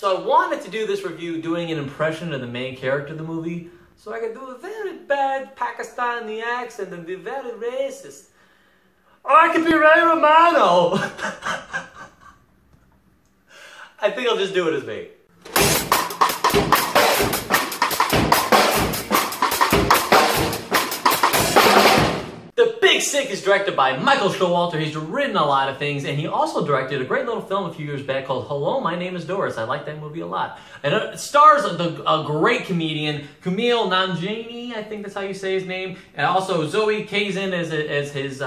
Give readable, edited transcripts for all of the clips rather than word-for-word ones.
So I wanted to do this review doing an impression of the main character of the movie, so I could do a very bad Pakistani accent and be very racist. Or I could be Ray Romano! I think I'll just do it as me. The Big Sick is directed by Michael Showalter. He's written a lot of things, and he also directed a great little film a few years back called Hello, My Name is Doris. I like that movie a lot. And it stars a great comedian, Kumail Nanjiani, I think that's how you say his name, and also Zoe Kazan as his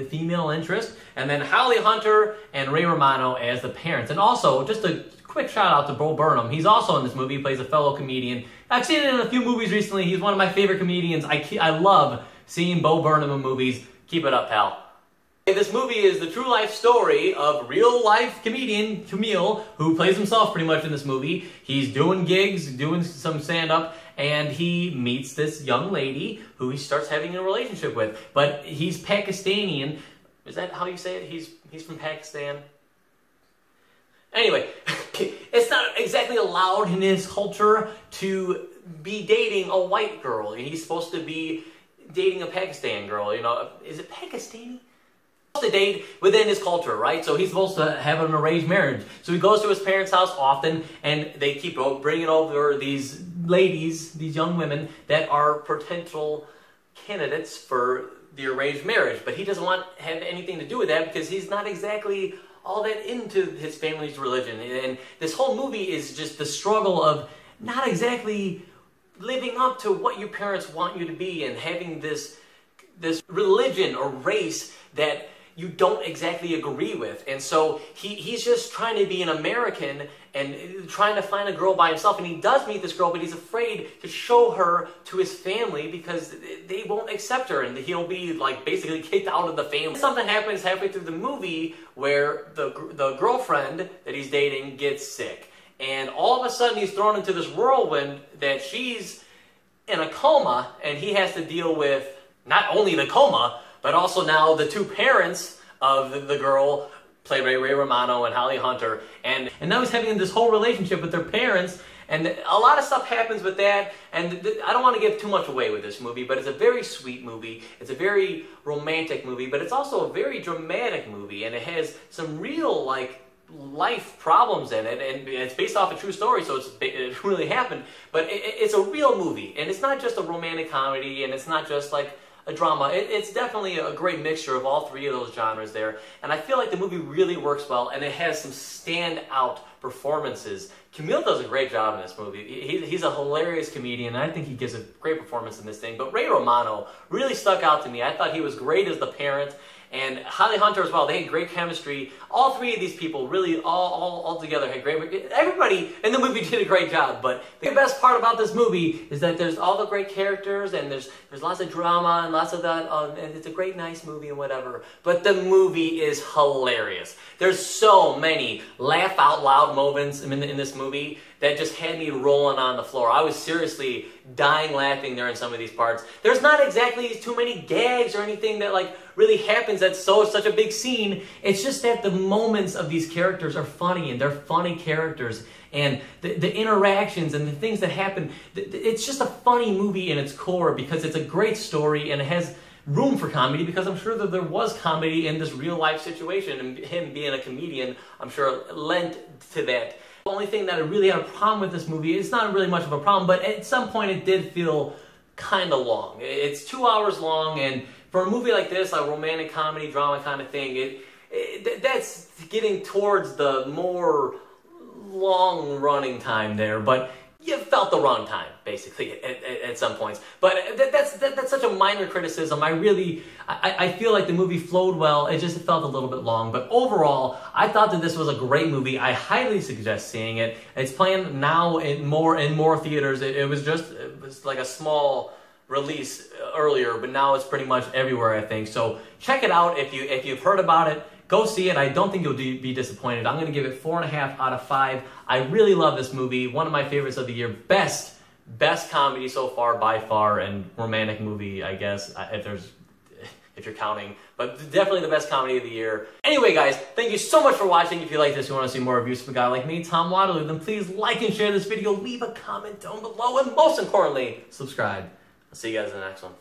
female interest, and then Holly Hunter and Ray Romano as the parents. And also, just a quick shout out to Bo Burnham. He's also in this movie. He plays a fellow comedian. I've seen it in a few movies recently. He's one of my favorite comedians. I love seeing Bo Burnham in movies. Keep it up, pal. This movie is the true life story of real life comedian Kumail, who plays himself pretty much in this movie. He's doing gigs, doing some stand-up, and he meets this young lady who he starts having a relationship with. But he's Pakistani. Is that how you say it? He's from Pakistan. Anyway, it's not exactly allowed in his culture to be dating a white girl. He's supposed to be dating a Pakistan girl, you know. Is it Pakistani? He's supposed to date within his culture, right? So he's supposed to have an arranged marriage. So he goes to his parents' house often, and they keep bringing over these ladies, these young women, that are potential candidates for the arranged marriage. But he doesn't want to have anything to do with that because he's not exactly all that into his family's religion. And this whole movie is just the struggle of not exactly living up to what your parents want you to be and having this religion or race that you don't exactly agree with. And so he's just trying to be an American and trying to find a girl by himself. And he does meet this girl, but he's afraid to show her to his family because they won't accept her and he'll be like basically kicked out of the family. Something happens halfway through the movie where the girlfriend that he's dating gets sick. And all of a sudden he's thrown into this whirlwind that she's in a coma and he has to deal with not only the coma, but also now the two parents of the girl, played by Ray Romano and Holly Hunter. And now he's having this whole relationship with their parents. And a lot of stuff happens with that. And I don't want to give too much away with this movie, but it's a very sweet movie. It's a very romantic movie, but it's also a very dramatic movie. And it has some real, like, life problems in it, and it's based off a true story, so it really happened. But it's a real movie, and it's not just a romantic comedy, and it's not just like a drama. It's definitely a great mixture of all three of those genres there, and I feel like the movie really works well, and it has some standout performances. Kumail does a great job in this movie. He's a hilarious comedian, and I think he gives a great performance in this thing. But Ray Romano really stuck out to me. I thought he was great as the parent. And Holly Hunter as well. They had great chemistry. All three of these people really all together had great... Everybody in the movie did a great job. But the best part about this movie is that there's all the great characters and there's lots of drama and lots of that. And it's a great, nice movie and whatever. But the movie is hilarious. There's so many laugh out loud moments in this movie that just had me rolling on the floor. I was seriously dying laughing during some of these parts. There's not exactly too many gags or anything that like really happens that's such a big scene. It's just that the moments of these characters are funny and they're funny characters. And the interactions and the things that happen, it's just a funny movie in its core because it's a great story and it has room for comedy because I'm sure that there was comedy in this real life situation, and him being a comedian, I'm sure lent to that. The only thing that I really had a problem with this movie, it's not really much of a problem, but at some point it did feel kind of long. It's 2 hours long, and for a movie like this, a romantic comedy, drama kind of thing, that's getting towards the more long-running time there, but you felt the wrong time, basically, at some points. But that's such a minor criticism. I feel like the movie flowed well. It just felt a little bit long. But overall, I thought that this was a great movie. I highly suggest seeing it. It's playing now in more theaters. It was like a small release earlier, but now it's pretty much everywhere, I think. So check it out if you've heard about it. Go see it. I don't think you'll be disappointed. I'm going to give it 4.5 out of 5. I really love this movie. One of my favorites of the year. Best comedy so far by far, and romantic movie, I guess. if you're counting. But definitely the best comedy of the year. Anyway, guys, thank you so much for watching. If you like this, you want to see more reviews from a guy like me, Tom Waterloo, then please like and share this video, leave a comment down below, and most importantly, subscribe. I'll see you guys in the next one.